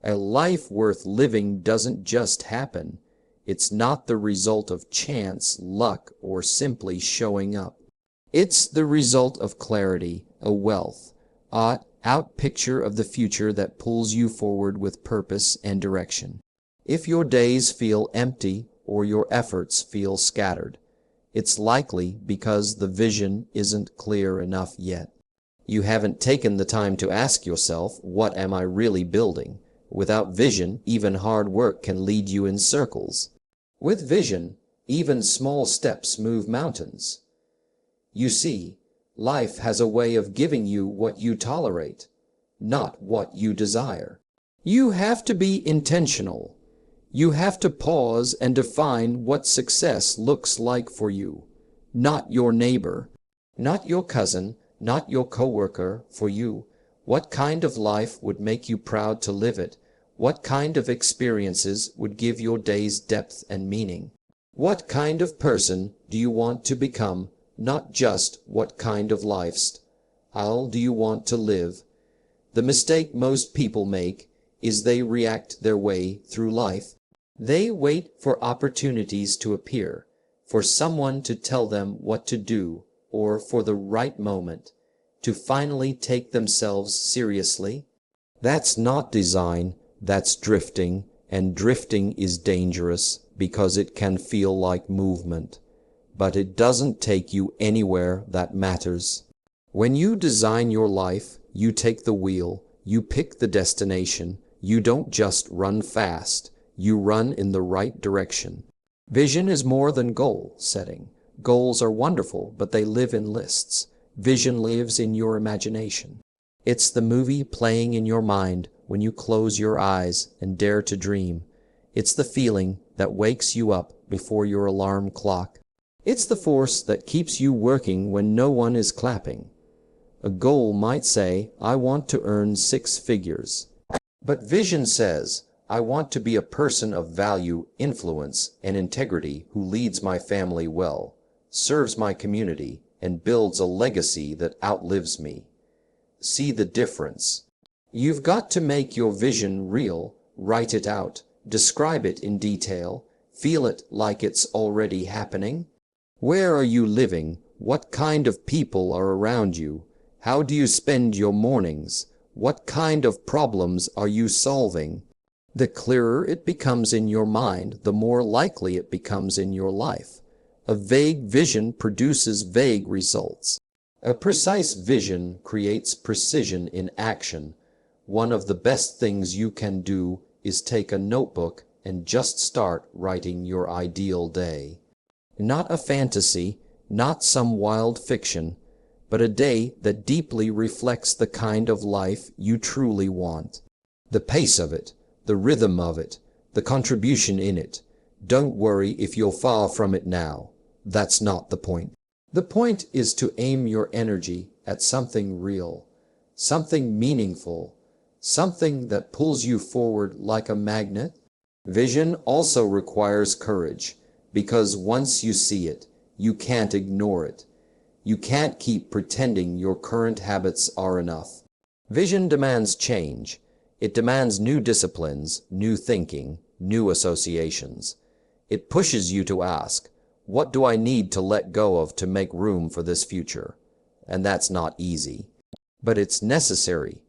A life worth living doesn't just happen. It's not the result of chance, luck, or simply showing up. It's the result of clarity, a wealth, out picture of the future that pulls you forward with purpose and direction. If your days feel empty or your efforts feel scattered, it's likely because the vision isn't clear enough yet. You haven't taken the time to ask yourself, what am I really building? Without vision, even hard work can lead you in circles. With vision, even small steps move mountains. You see, life has a way of giving you what you tolerate, not what you desire. You have to be intentional. You have to pause and define what success looks like for you, not your neighbor, not your cousin, not your coworker. For you, what kind of life would make you proud to live it? What kind of experiences would give your days depth and meaning? What kind of person do you want to become? Not just what kind of lifestyle do you want to live? The mistake most people make is they react their way through life. They wait for opportunities to appear, for someone to tell them what to do, or for the right moment to finally take themselves seriously. That's not design, that's drifting, and drifting is dangerous because it can feel like movement, but it doesn't take you anywhere that matters. When you design your life, you take the wheel, you pick the destination. You don't just run fast, you run in the right direction. Vision is more than goal setting. Goals are wonderful, but they live in lists. Vision lives in your imagination. It's the movie playing in your mind when you close your eyes and dare to dream. It's the feeling that wakes you up before your alarm clock. It's the force that keeps you working when no one is clapping. A goal might say, I want to earn 6 figures. But vision says, I want to be a person of value, influence, and integrity who leads my family well, serves my community, and builds a legacy that outlives me. See the difference? You've got to make your vision real, write it out, describe it in detail, feel it like it's already happening. Where are you living? What kind of people are around you? How do you spend your mornings? What kind of problems are you solving? The clearer it becomes in your mind, the more likely it becomes in your life. A vague vision produces vague results. A precise vision creates precision in action. One of the best things you can do is take a notebook and just start writing your ideal day. Not a fantasy, not some wild fiction, but a day that deeply reflects the kind of life you truly want. The pace of it, the rhythm of it, the contribution in it. Don't worry if you're far from it now. That's not the point. The point is to aim your energy at something real, something meaningful, something that pulls you forward like a magnet. Vision also requires courage, because once you see it, you can't ignore it. You can't keep pretending your current habits are enough. Vision demands change. It demands new disciplines, new thinking, new associations. It pushes you to ask, what do I need to let go of to make room for this future? And that's not easy. But it's necessary.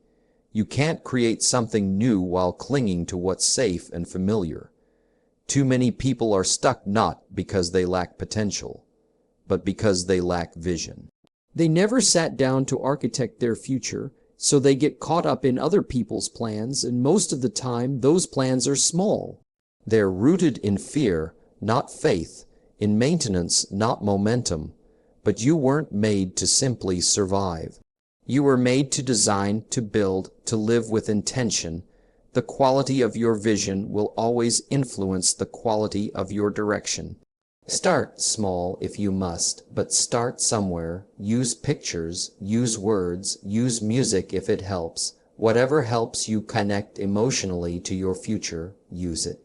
You can't create something new while clinging to what's safe and familiar. Too many people are stuck not because they lack potential, but because they lack vision. They never sat down to architect their future, so they get caught up in other people's plans, and most of the time those plans are small. They're rooted in fear, not faith, in maintenance, not momentum. But you weren't made to simply survive. You were made to design, to build, to live with intention. The quality of your vision will always influence the quality of your direction. Start small if you must, but start somewhere. Use pictures, use words, use music if it helps. Whatever helps you connect emotionally to your future, use it.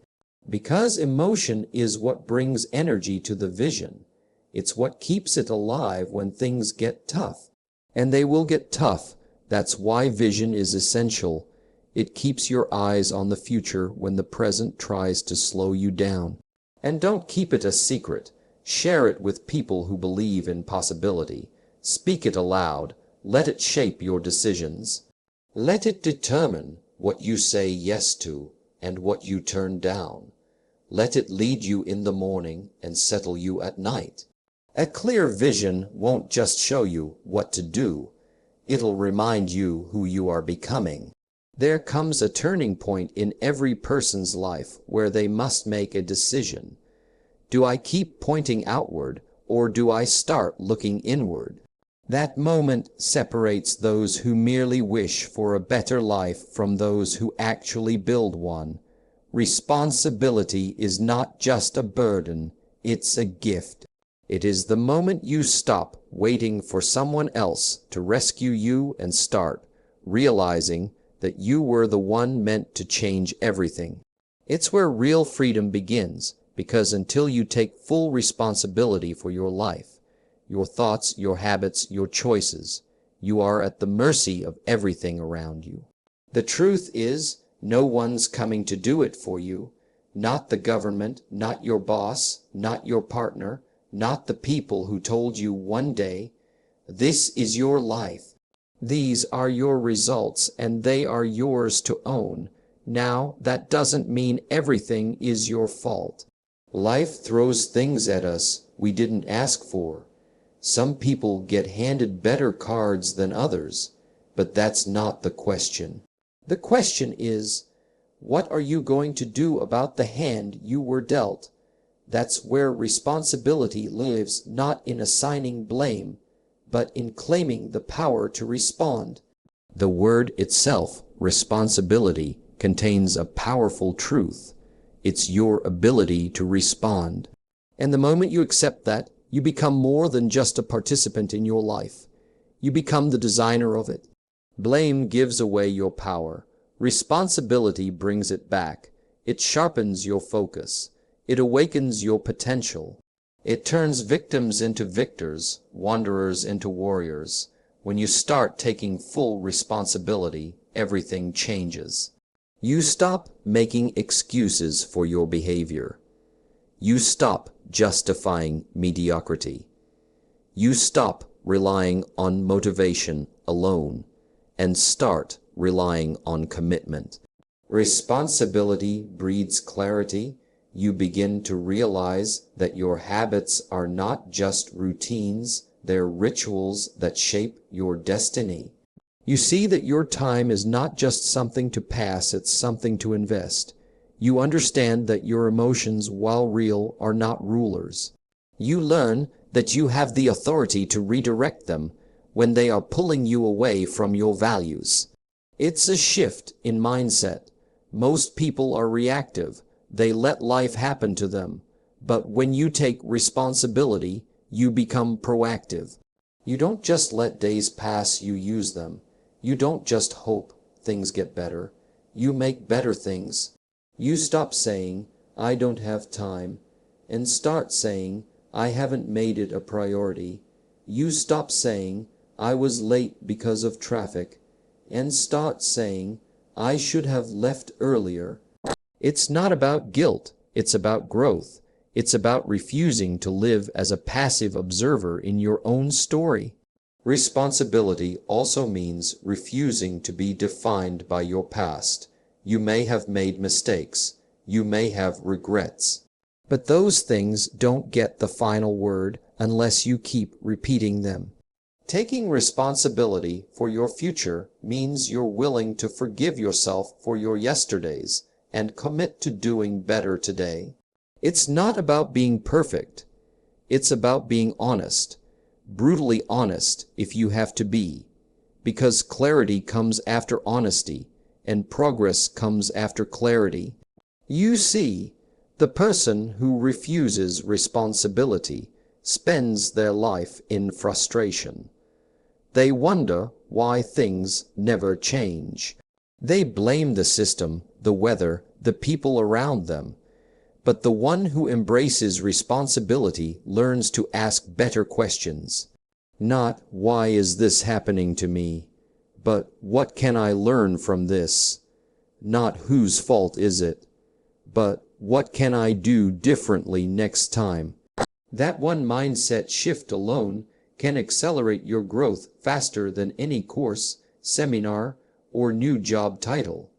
Because emotion is what brings energy to the vision. It's what keeps it alive when things get tough. And they will get tough. That's why vision is essential. It keeps your eyes on the future when the present tries to slow you down. And don't keep it a secret. Share it with people who believe in possibility. Speak it aloud. Let it shape your decisions. Let it determine what you say yes to and what you turn down. Let it lead you in the morning and settle you at night. A clear vision won't just show you what to do. It'll remind you who you are becoming. There comes a turning point in every person's life where they must make a decision. Do I keep pointing outward, or do I start looking inward? That moment separates those who merely wish for a better life from those who actually build one. Responsibility is not just a burden, it's a gift. It is the moment you stop waiting for someone else to rescue you and start realizing that you were the one meant to change everything. It's where real freedom begins, because until you take full responsibility for your life, your thoughts, your habits, your choices, you are at the mercy of everything around you. The truth is, no one's coming to do it for you. Not the government, not your boss, not your partner, not the people who told you one day, "This is your life. These are your results, and they are yours to own." Now, that doesn't mean everything is your fault. Life throws things at us we didn't ask for. Some people get handed better cards than others, but that's not the question. The question is, what are you going to do about the hand you were dealt? That's where responsibility lives, not in assigning blame, but in claiming the power to respond. The word itself, responsibility, contains a powerful truth. It's your ability to respond. And the moment you accept that, you become more than just a participant in your life. You become the designer of it. Blame gives away your power. Responsibility brings it back. It sharpens your focus. It awakens your potential. It turns victims into victors, wanderers into warriors. When you start taking full responsibility, everything changes. You stop making excuses for your behavior. You stop justifying mediocrity. You stop relying on motivation alone and start relying on commitment. Responsibility breeds clarity. You begin to realize that your habits are not just routines, they're rituals that shape your destiny. You see that your time is not just something to pass, it's something to invest. You understand that your emotions, while real, are not rulers. You learn that you have the authority to redirect them when they are pulling you away from your values. It's a shift in mindset. Most people are reactive. They let life happen to them. But when you take responsibility, you become proactive. You don't just let days pass, you use them. You don't just hope things get better. You make better things. You stop saying, "I don't have time," and start saying, "I haven't made it a priority." You stop saying, "I was late because of traffic," and start saying, "I should have left earlier." It's not about guilt, it's about growth. It's about refusing to live as a passive observer in your own story. Responsibility also means refusing to be defined by your past. You may have made mistakes. You may have regrets. But those things don't get the final word unless you keep repeating them. Taking responsibility for your future means you're willing to forgive yourself for your yesterdays and commit to doing better today. It's not about being perfect. It's about being honest. Brutally honest if you have to be, because clarity comes after honesty, and progress comes after clarity. You see, the person who refuses responsibility spends their life in frustration. They wonder why things never change. They blame the system, the weather, the people around them. But the one who embraces responsibility learns to ask better questions. Not, "Why is this happening to me?" but "What can I learn from this?" not whose fault is it, but what can I do differently next time? That one mindset shift alone can accelerate your growth faster than any course, seminar, or new job title.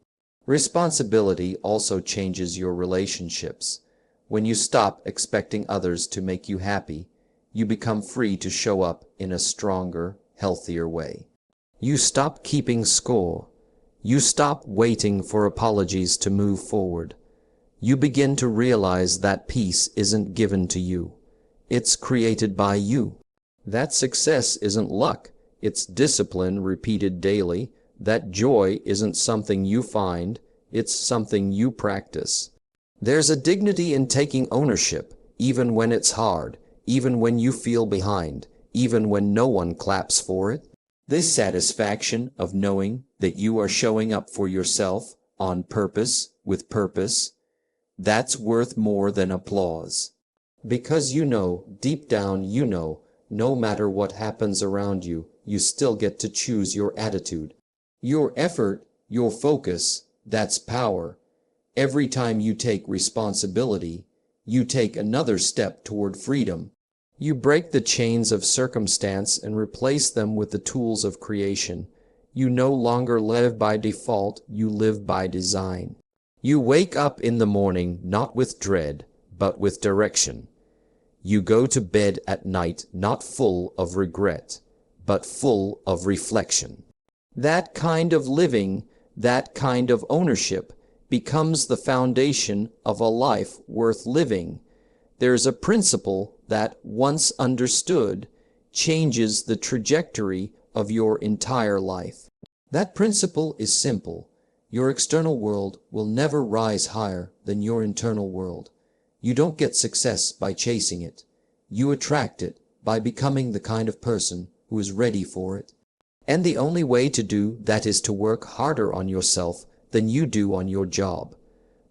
Responsibility also changes your relationships. When you stop expecting others to make you happy, you become free to show up in a stronger, healthier way. You stop keeping score. You stop waiting for apologies to move forward. You begin to realize that peace isn't given to you. It's created by you. That success isn't luck. It's discipline repeated daily. That joy isn't something you find. It's something you practice. There's a dignity in taking ownership, even when it's hard, even when you feel behind, even when no one claps for it. This satisfaction of knowing that you are showing up for yourself on purpose, with purpose, that's worth more than applause. Because you know, deep down you know, no matter what happens around you, you still get to choose your attitude. Your effort, your focus, that's power. Every time you take responsibility, you take another step toward freedom. You break the chains of circumstance and replace them with the tools of creation. You no longer live by default, you live by design. You wake up in the morning not with dread, but with direction. You go to bed at night not full of regret, but full of reflection. That kind of living, that kind of ownership, becomes the foundation of a life worth living. There's a principle that, once understood, changes the trajectory of your entire life. That principle is simple. Your external world will never rise higher than your internal world. You don't get success by chasing it. You attract it by becoming the kind of person who is ready for it. And the only way to do that is to work harder on yourself than you do on your job.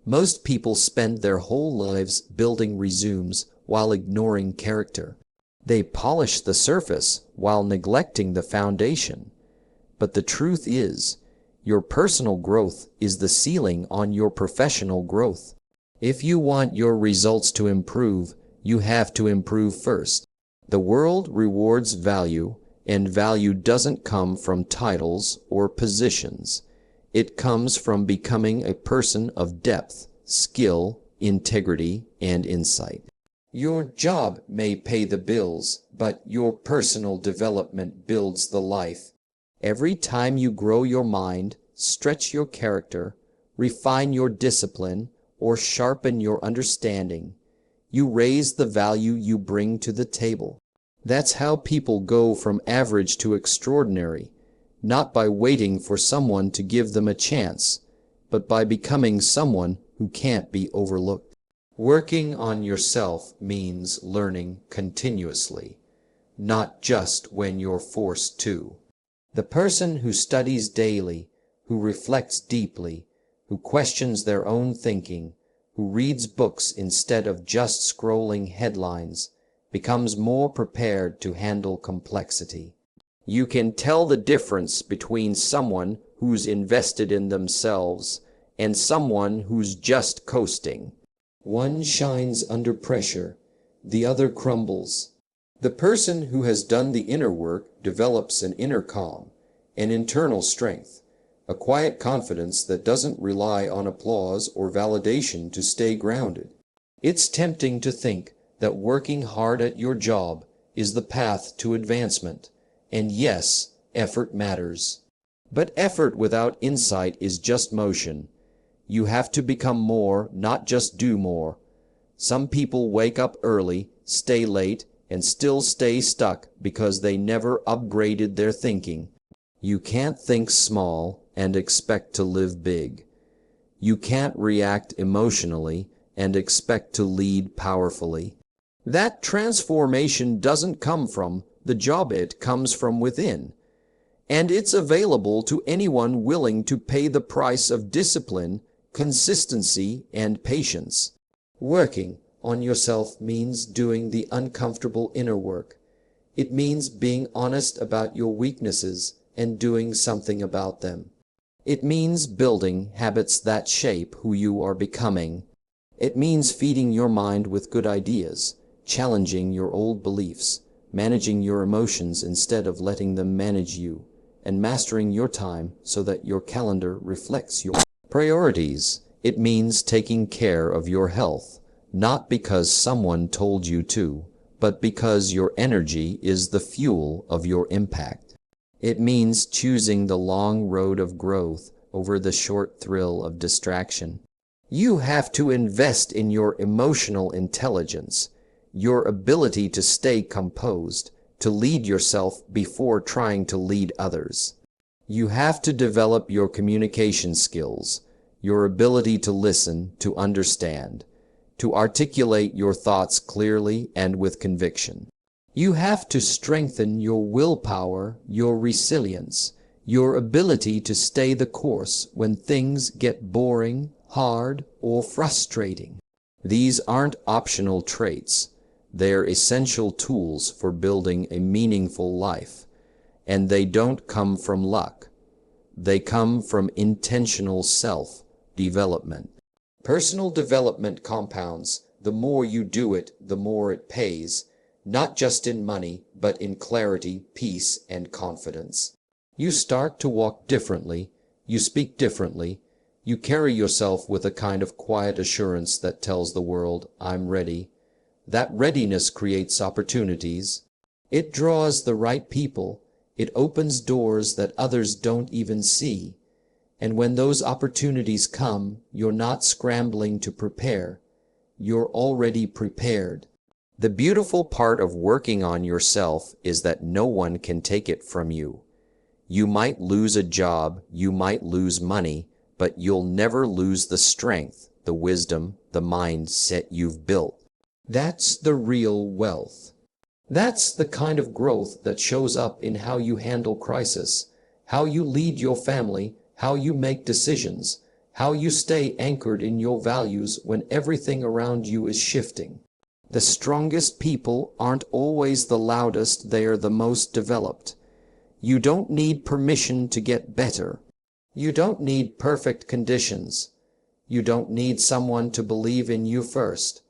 Most people spend their whole lives building resumes while ignoring character. They polish the surface while neglecting the foundation. But the truth is, your personal growth is the ceiling on your professional growth. If you want your results to improve, you have to improve first. The world rewards value, and value doesn't come from titles or positions. It comes from becoming a person of depth, skill, integrity, and insight. Your job may pay the bills, but your personal development builds the life. Every time you grow your mind, stretch your character, refine your discipline, or sharpen your understanding, you raise the value you bring to the table. That's how people go from average to extraordinary, not by waiting for someone to give them a chance, but by becoming someone who can't be overlooked. Working on yourself means learning continuously, not just when you're forced to. The person who studies daily, who reflects deeply, who questions their own thinking, who reads books instead of just scrolling headlines, becomes more prepared to handle complexity. You can tell the difference between someone who's invested in themselves and someone who's just coasting. One shines under pressure, the other crumbles. The person who has done the inner work develops an inner calm, an internal strength, a quiet confidence that doesn't rely on applause or validation to stay grounded. It's tempting to think that working hard at your job is the path to advancement. And yes, effort matters. But effort without insight is just motion. You have to become more, not just do more. Some people wake up early, stay late, and still stay stuck because they never upgraded their thinking. You can't think small and expect to live big. You can't react emotionally and expect to lead powerfully. That transformation doesn't come from the job, it comes from within. And it's available to anyone willing to pay the price of discipline, consistency, and patience. Working on yourself means doing the uncomfortable inner work. It means being honest about your weaknesses and doing something about them. It means building habits that shape who you are becoming. It means feeding your mind with good ideas, challenging your old beliefs, managing your emotions instead of letting them manage you, and mastering your time so that your calendar reflects your priorities. It means taking care of your health, not because someone told you to, but because your energy is the fuel of your impact. It means choosing the long road of growth over the short thrill of distraction. You have to invest in your emotional intelligence, your ability to stay composed, to lead yourself before trying to lead others. You have to develop your communication skills, your ability to listen, to understand, to articulate your thoughts clearly and with conviction. You have to strengthen your willpower, your resilience, your ability to stay the course when things get boring, hard, or frustrating. These aren't optional traits. They're essential tools for building a meaningful life, and they don't come from luck. They come from intentional self-development. Personal development compounds. The more you do it, the more it pays, not just in money, but in clarity, peace, and confidence. You start to walk differently, you speak differently, you carry yourself with a kind of quiet assurance that tells the world, I'm ready. That readiness creates opportunities. It draws the right people. It opens doors that others don't even see. And when those opportunities come, you're not scrambling to prepare. You're already prepared. The beautiful part of working on yourself is that no one can take it from you. You might lose a job, you might lose money, but you'll never lose the strength, the wisdom, the mindset you've built. That's the real wealth. That's the kind of growth that shows up in how you handle crisis, how you lead your family, how you make decisions, how you stay anchored in your values when everything around you is shifting. The strongest people aren't always the loudest, they are the most developed. You don't need permission to get better. You don't need perfect conditions. You don't need someone to believe in you first.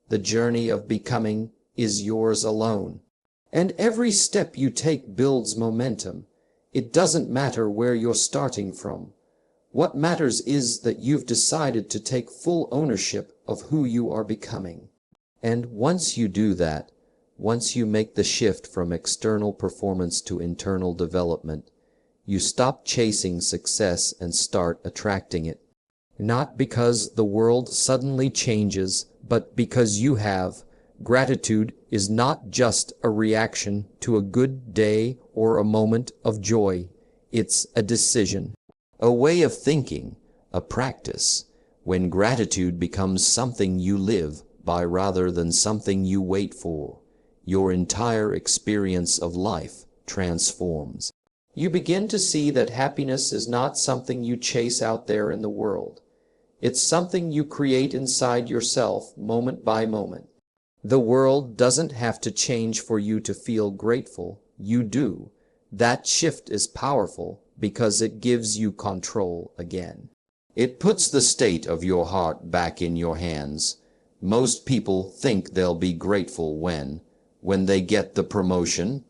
The journey of becoming is yours alone. And every step you take builds momentum. It doesn't matter where you're starting from. What matters is that you've decided to take full ownership of who you are becoming. And once you do that, once you make the shift from external performance to internal development, you stop chasing success and start attracting it. Not because the world suddenly changes, but because you have. Gratitude is not just a reaction to a good day or a moment of joy. It's a decision, a way of thinking, a practice. When gratitude becomes something you live by rather than something you wait for, your entire experience of life transforms. You begin to see that happiness is not something you chase out there in the world. It's something you create inside yourself moment by moment. The world doesn't have to change for you to feel grateful. You do. That shift is powerful because it gives you control again. It puts the state of your heart back in your hands. Most people think they'll be grateful when they get the promotion,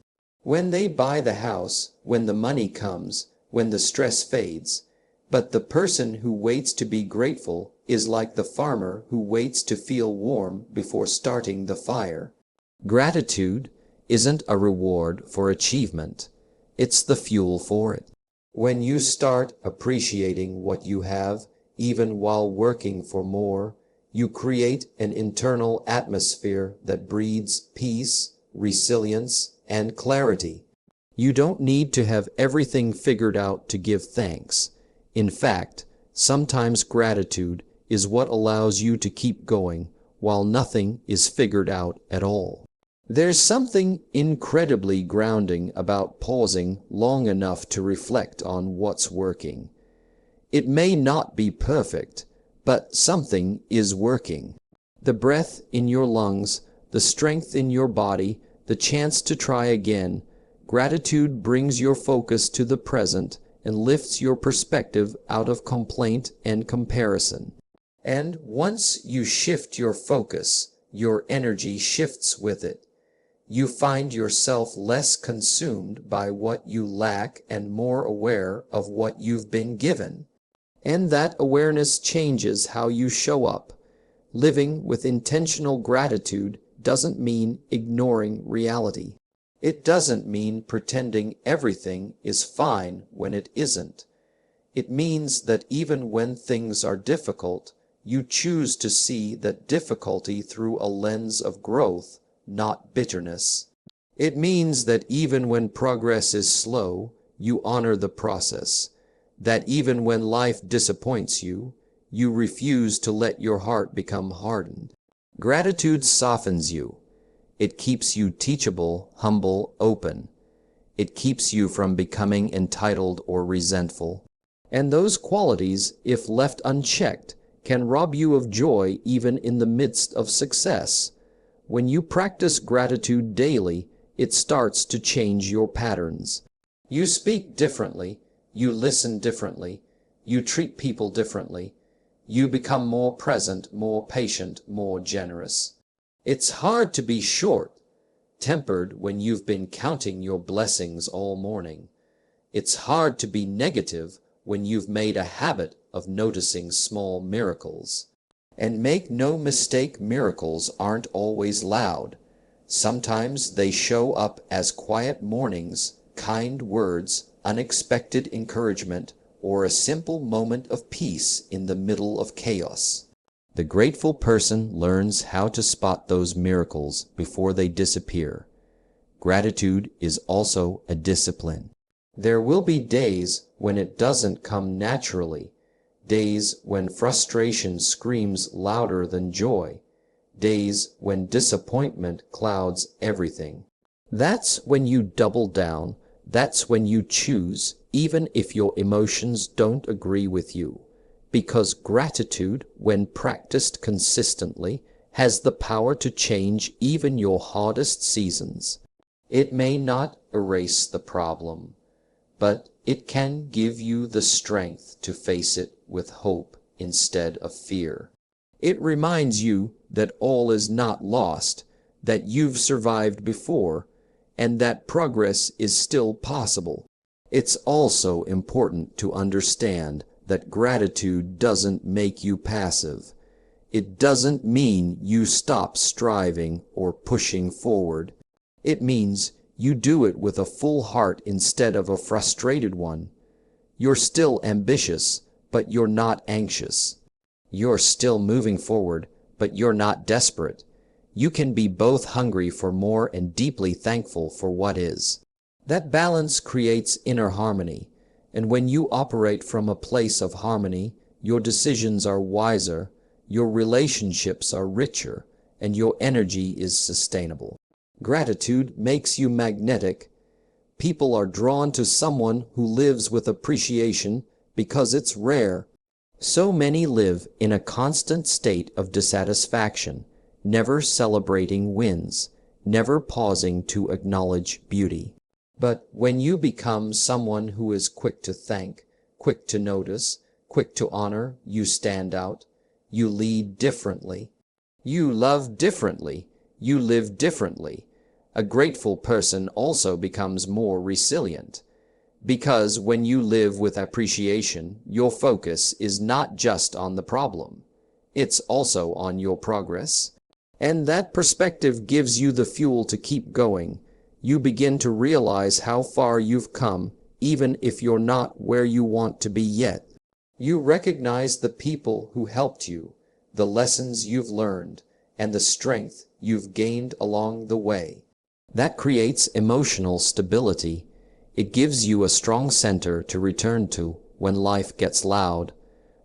when they buy the house, when the money comes, when the stress fades. But the person who waits to be grateful is like the farmer who waits to feel warm before starting the fire. Gratitude isn't a reward for achievement. It's the fuel for it. When you start appreciating what you have, even while working for more, you create an internal atmosphere that breeds peace, resilience, and clarity. You don't need to have everything figured out to give thanks. In fact, sometimes gratitude is what allows you to keep going while nothing is figured out at all. There's something incredibly grounding about pausing long enough to reflect on what's working. It may not be perfect, but something is working. The breath in your lungs, the strength in your body, the chance to try again. Gratitude brings your focus to the present and lifts your perspective out of complaint and comparison. And once you shift your focus, your energy shifts with it. You find yourself less consumed by what you lack and more aware of what you've been given. And that awareness changes how you show up. Living with intentional gratitude doesn't mean ignoring reality. It doesn't mean pretending everything is fine when it isn't. It means that even when things are difficult, you choose to see that difficulty through a lens of growth, not bitterness. It means that even when progress is slow, you honor the process. That even when life disappoints you, you refuse to let your heart become hardened. Gratitude softens you. It keeps you teachable, humble, open. It keeps you from becoming entitled or resentful. And those qualities, if left unchecked, can rob you of joy even in the midst of success. When you practice gratitude daily, it starts to change your patterns. You speak differently, you listen differently, you treat people differently. You become more present, more patient, more generous. It's hard to be short-tempered when you've been counting your blessings all morning. It's hard to be negative when you've made a habit of noticing small miracles. And make no mistake, miracles aren't always loud. Sometimes they show up as quiet mornings, kind words, unexpected encouragement, or a simple moment of peace in the middle of chaos. The grateful person learns how to spot those miracles before they disappear. Gratitude is also a discipline. There will be days when it doesn't come naturally, days when frustration screams louder than joy, days when disappointment clouds everything. That's when you double down. That's when you choose, even if your emotions don't agree with you. Because gratitude, when practiced consistently, has the power to change even your hardest seasons. It may not erase the problem, but it can give you the strength to face it with hope instead of fear. It reminds you that all is not lost, that you've survived before, and that progress is still possible. It's also important to understand that gratitude doesn't make you passive. It doesn't mean you stop striving or pushing forward. It means you do it with a full heart instead of a frustrated one. You're still ambitious, but you're not anxious. You're still moving forward, but you're not desperate. You can be both hungry for more and deeply thankful for what is. That balance creates inner harmony. And when you operate from a place of harmony, your decisions are wiser, your relationships are richer, and your energy is sustainable. Gratitude makes you magnetic. People are drawn to someone who lives with appreciation because it's rare. So many live in a constant state of dissatisfaction, never celebrating wins, never pausing to acknowledge beauty. But when you become someone who is quick to thank, quick to notice, quick to honor, you stand out. You lead differently. You love differently. You live differently. A grateful person also becomes more resilient. Because when you live with appreciation, your focus is not just on the problem. It's also on your progress. And that perspective gives you the fuel to keep going. You begin to realize how far you've come, even if you're not where you want to be yet. You recognize the people who helped you, the lessons you've learned, and the strength you've gained along the way. That creates emotional stability. It gives you a strong center to return to when life gets loud.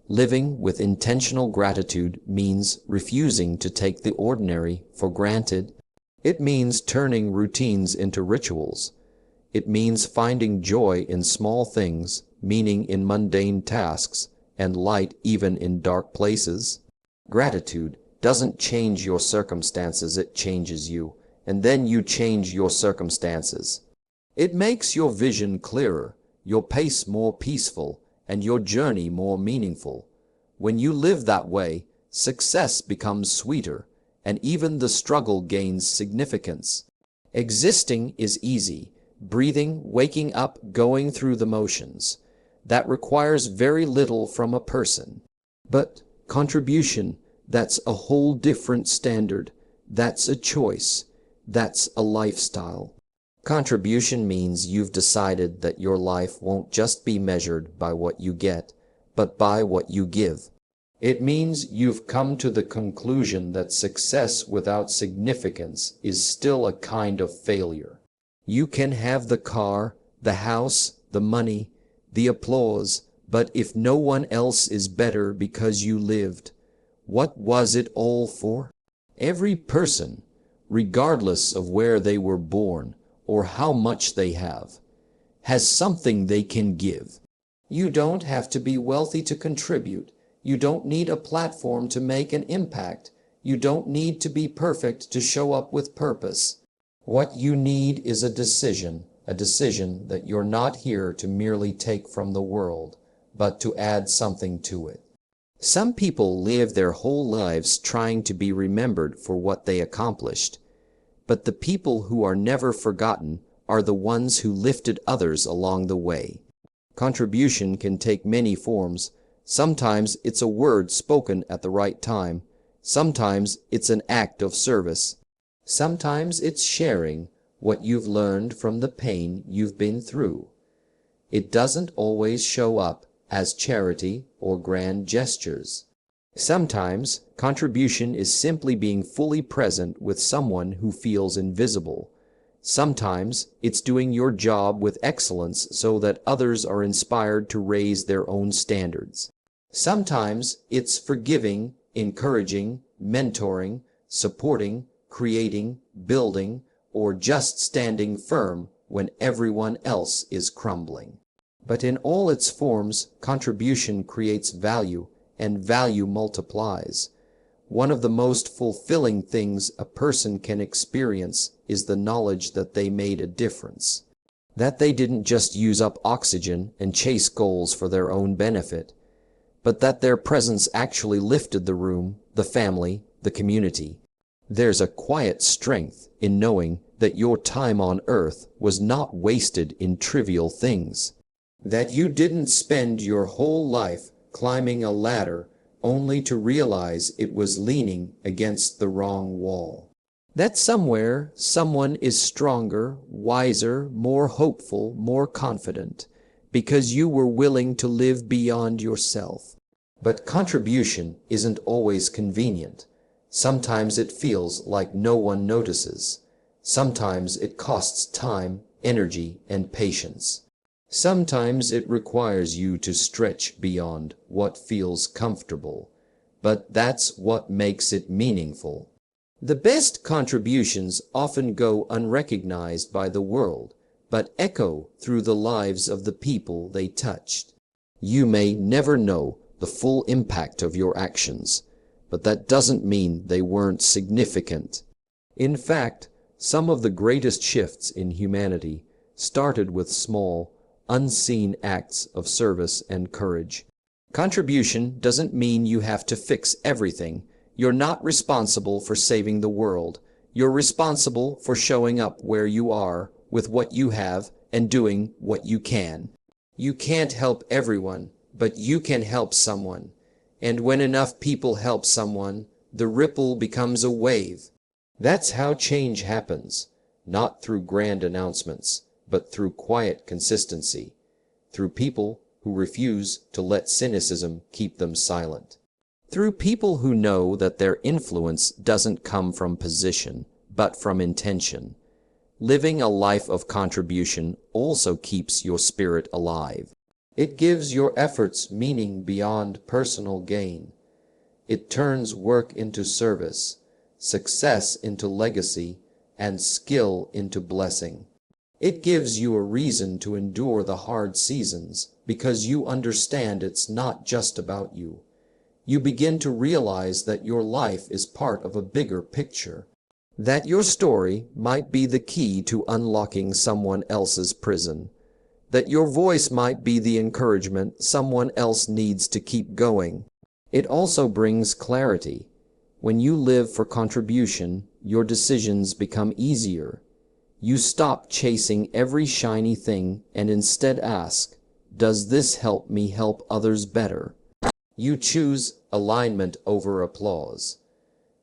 Living with intentional gratitude means refusing to take the ordinary for granted. It means turning routines into rituals. It means finding joy in small things, meaning in mundane tasks, and light even in dark places. Gratitude doesn't change your circumstances, it changes you, and then you change your circumstances. It makes your vision clearer, your pace more peaceful, and your journey more meaningful. When you live that way, success becomes sweeter, and even the struggle gains significance. Existing is easy, breathing, waking up, going through the motions. That requires very little from a person. But contribution, that's a whole different standard. That's a choice. That's a lifestyle. Contribution means you've decided that your life won't just be measured by what you get, but by what you give. It means you've come to the conclusion that success without significance is still a kind of failure. You can have the car, the house, the money, the applause, but if no one else is better because you lived, what was it all for? Every person, regardless of where they were born or how much they have, has something they can give. You don't have to be wealthy to contribute. You don't need a platform to make an impact. You don't need to be perfect to show up with purpose. What you need is a decision that you're not here to merely take from the world, but to add something to it. Some people live their whole lives trying to be remembered for what they accomplished, but the people who are never forgotten are the ones who lifted others along the way. Contribution can take many forms. Sometimes it's a word spoken at the right time. Sometimes it's an act of service. Sometimes it's sharing what you've learned from the pain you've been through. It doesn't always show up as charity or grand gestures. Sometimes contribution is simply being fully present with someone who feels invisible. Sometimes it's doing your job with excellence so that others are inspired to raise their own standards. Sometimes it's forgiving, encouraging, mentoring, supporting, creating, building, or just standing firm when everyone else is crumbling. But in all its forms, contribution creates value, and value multiplies. One of the most fulfilling things a person can experience is the knowledge that they made a difference. That they didn't just use up oxygen and chase goals for their own benefit, but that their presence actually lifted the room, the family, the community. There's a quiet strength in knowing that your time on earth was not wasted in trivial things. That you didn't spend your whole life climbing a ladder only to realize it was leaning against the wrong wall. That somewhere someone is stronger, wiser, more hopeful, more confident, because you were willing to live beyond yourself. But contribution isn't always convenient. Sometimes it feels like no one notices. Sometimes it costs time, energy, and patience. Sometimes it requires you to stretch beyond what feels comfortable, but that's what makes it meaningful. The best contributions often go unrecognized by the world, but echo through the lives of the people they touched. You may never know the full impact of your actions, but that doesn't mean they weren't significant. In fact, some of the greatest shifts in humanity started with small, unseen acts of service and courage. Contribution doesn't mean you have to fix everything. You're not responsible for saving the world. You're responsible for showing up where you are with what you have and doing what you can. You can't help everyone, but you can help someone. And when enough people help someone, the ripple becomes a wave. That's how change happens, not through grand announcements, but through quiet consistency, through people who refuse to let cynicism keep them silent, through people who know that their influence doesn't come from position, but from intention. Living a life of contribution also keeps your spirit alive. It gives your efforts meaning beyond personal gain. It turns work into service, success into legacy, and skill into blessing. It gives you a reason to endure the hard seasons because you understand it's not just about you. You begin to realize that your life is part of a bigger picture, that your story might be the key to unlocking someone else's prison. that your voice might be the encouragement someone else needs to keep going. It also brings clarity. When you live for contribution, your decisions become easier. You stop chasing every shiny thing and instead ask, does this help me help others better? You choose alignment over applause.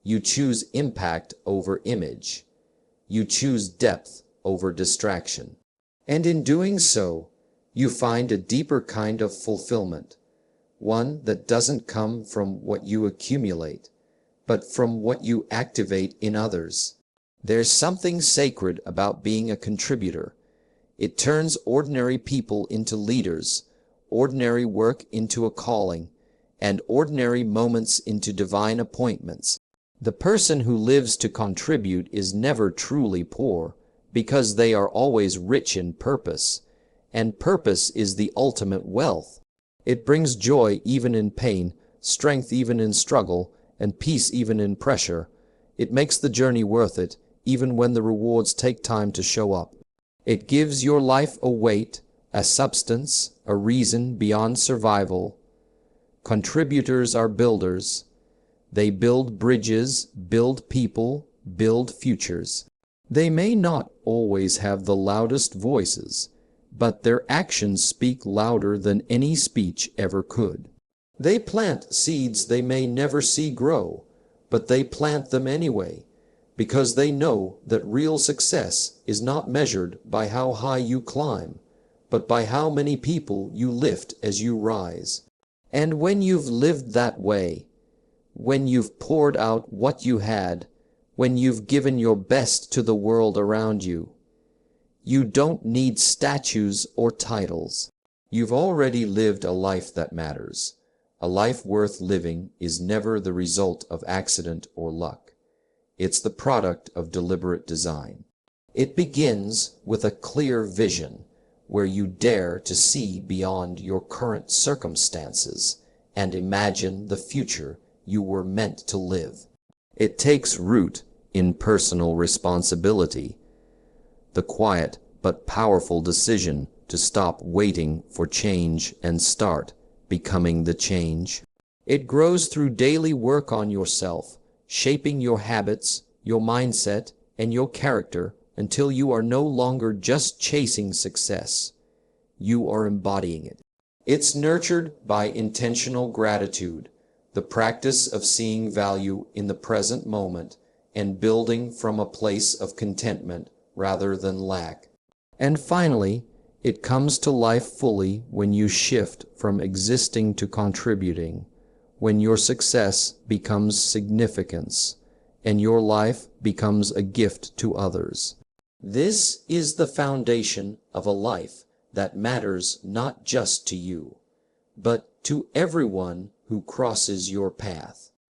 You choose impact over image. You choose depth over distraction. And in doing so, you find a deeper kind of fulfillment, one that doesn't come from what you accumulate, but from what you activate in others. There's something sacred about being a contributor. It turns ordinary people into leaders, ordinary work into a calling, and ordinary moments into divine appointments. The person who lives to contribute is never truly poor, because they are always rich in purpose, and purpose is the ultimate wealth. It brings joy even in pain, strength even in struggle, and peace even in pressure. It makes the journey worth it, even when the rewards take time to show up. It gives your life a weight, a substance, a reason beyond survival. Contributors are builders. They build bridges, build people, build futures. They may not always have the loudest voices, but their actions speak louder than any speech ever could. They plant seeds they may never see grow, but they plant them anyway, because they know that real success is not measured by how high you climb, but by how many people you lift as you rise. And when you've lived that way, when you've poured out what you had, when you've given your best to the world around you, you don't need statues or titles. You've already lived a life that matters. A life worth living is never the result of accident or luck. It's the product of deliberate design. It begins with a clear vision, where you dare to see beyond your current circumstances and imagine the future you were meant to live. It takes root in personal responsibility, the quiet but powerful decision to stop waiting for change and start becoming the change. It grows through daily work on yourself, shaping your habits, your mindset, and your character until you are no longer just chasing success. You are embodying it. It's nurtured by intentional gratitude, the practice of seeing value in the present moment and building from a place of contentment rather than lack. And finally, it comes to life fully when you shift from existing to contributing, when your success becomes significance, and your life becomes a gift to others. This is the foundation of a life that matters not just to you, but to everyone who crosses your path.